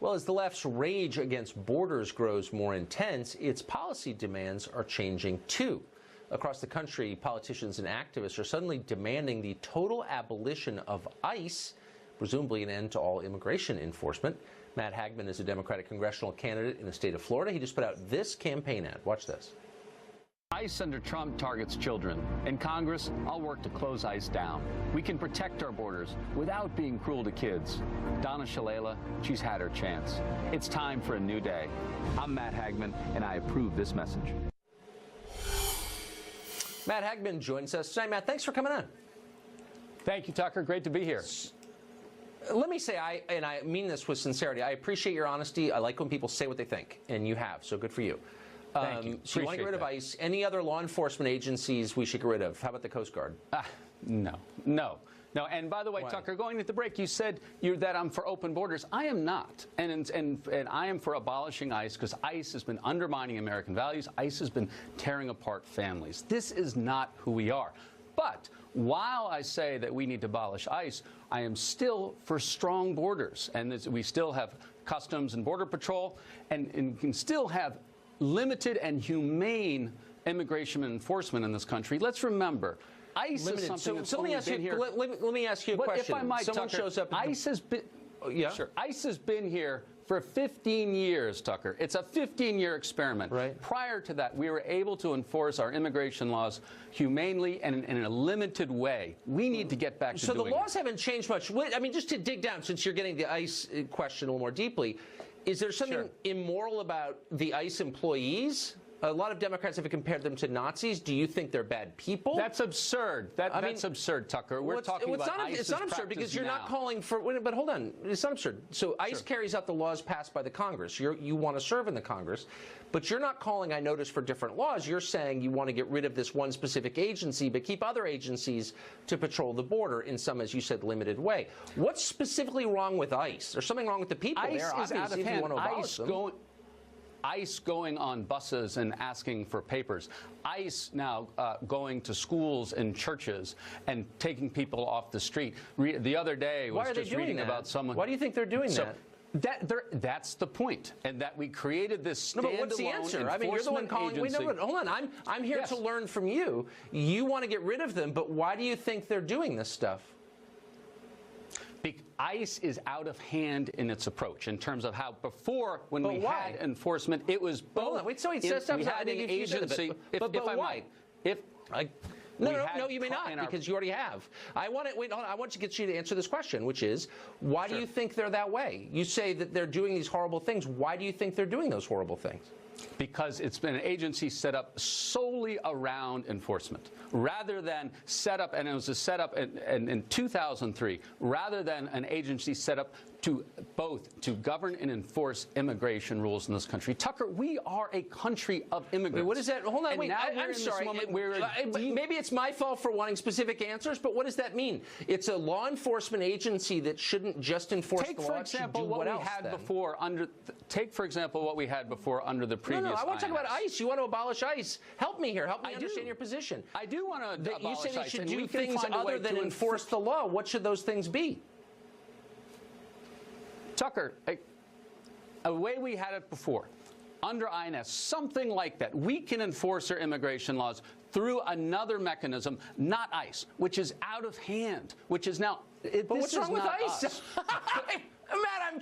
Well, as the left's rage against borders grows more intense, its policy demands are changing too. Across the country, politicians and activists are suddenly demanding the total abolition of ICE, presumably an end to all immigration enforcement. Matt Hagman is a Democratic congressional candidate in the state of Florida. He just put out this campaign ad. Watch this. ICE under Trump targets children. In Congress, I'll work to close ICE down. We can protect our borders without being cruel to kids. Donna Shalala, she's had her chance. It's time for a new day. I'm Matt Hagman, and I approve this message. Matt Hagman joins us tonight. Matt, thanks for coming on. Thank you, Tucker. Great to be here. Let me say, and I mean this with sincerity, I appreciate your honesty. I like when people say what they think, and you have, so good for you. Thank you. So you want to get rid of ICE. Any other law enforcement agencies we should get rid of? How about the Coast Guard? No. And by the way, Why? Tucker, going at the break, you said that I'm for open borders. I am not. And I am for abolishing ICE because ICE has been undermining American values. ICE has been tearing apart families. This is not who we are. But while I say that we need to abolish ICE, I am still for strong borders. And we still have Customs and Border Patrol, and can still have limited and humane immigration enforcement in this country. Let's remember, ICE is something that's only been here. Let me ask you a question. If I might, someone Tucker, shows up. ICE has been. Yeah. Sure. ICE has been here for 15 years, Tucker. It's a 15-year experiment. Right. Prior to that, we were able to enforce our immigration laws humanely and in a limited way. We need to get back to doing So the laws haven't changed much. I mean, just to dig down, since you're getting the ICE question a little more deeply, is there something immoral about the ICE employees? A lot of Democrats have compared them to Nazis. Do you think they're bad people? That's absurd. That's absurd, Tucker. We're talking about ICE's It's not absurd because you're not calling for. But hold on, it's not absurd. So ICE carries out the laws passed by the Congress. You want to serve in the Congress, but you're not calling, I notice, for different laws. You're saying you want to get rid of this one specific agency, but keep other agencies to patrol the border in some, as you said, limited way. What's specifically wrong with ICE? There's something wrong with the people there. ICE is out of hand. If you want to abolish them. ICE going on buses and asking for papers. ICE now going to schools and churches and taking people off the street. The other day was just reading about someone. Why do you think they're doing that? That's the point, and that we created this standalone but what's the answer? I mean, you're the one calling. Wait, no, hold on. I'm here to learn from you. You want to get rid of them, but why do you think they're doing this stuff? ICE is out of hand in its approach in terms of how before, when we had enforcement, it was both. Wait, so it says we had an agency. If I might, No, you may not, because you already have. I want to get you to answer this question, which is, why do you think they're that way? You say that they're doing these horrible things. Why do you think they're doing those horrible things? Because it's been an agency set up solely around enforcement, rather than set up, and it was a set up in 2003, rather than an agency set up to govern and enforce immigration rules in this country. Tucker, we are a country of immigrants. Wait, what is that? Hold on, wait. I'm sorry. Maybe it's my fault for wanting specific answers, but what does that mean? It's a law enforcement agency that shouldn't just enforce the law. Take, for example, what we had before under. Take, for example, what we had before under the previous. No, I want to talk about ICE. You want to abolish ICE. Help me here. Help me understand your position. I do want to abolish ICE. You say they should do things other than enforce the law. What should those things be? Tucker, a way we had it before, under INS, something like that. We can enforce our immigration laws through another mechanism, not ICE, which is out of hand, which is now. But what's wrong with ICE? Matt, I'm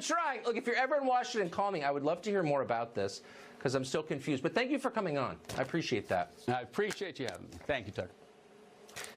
trying. Look, if you're ever in Washington, call me. I would love to hear more about this because I'm still confused. But thank you for coming on. I appreciate that. I appreciate you having me. Thank you, Tucker.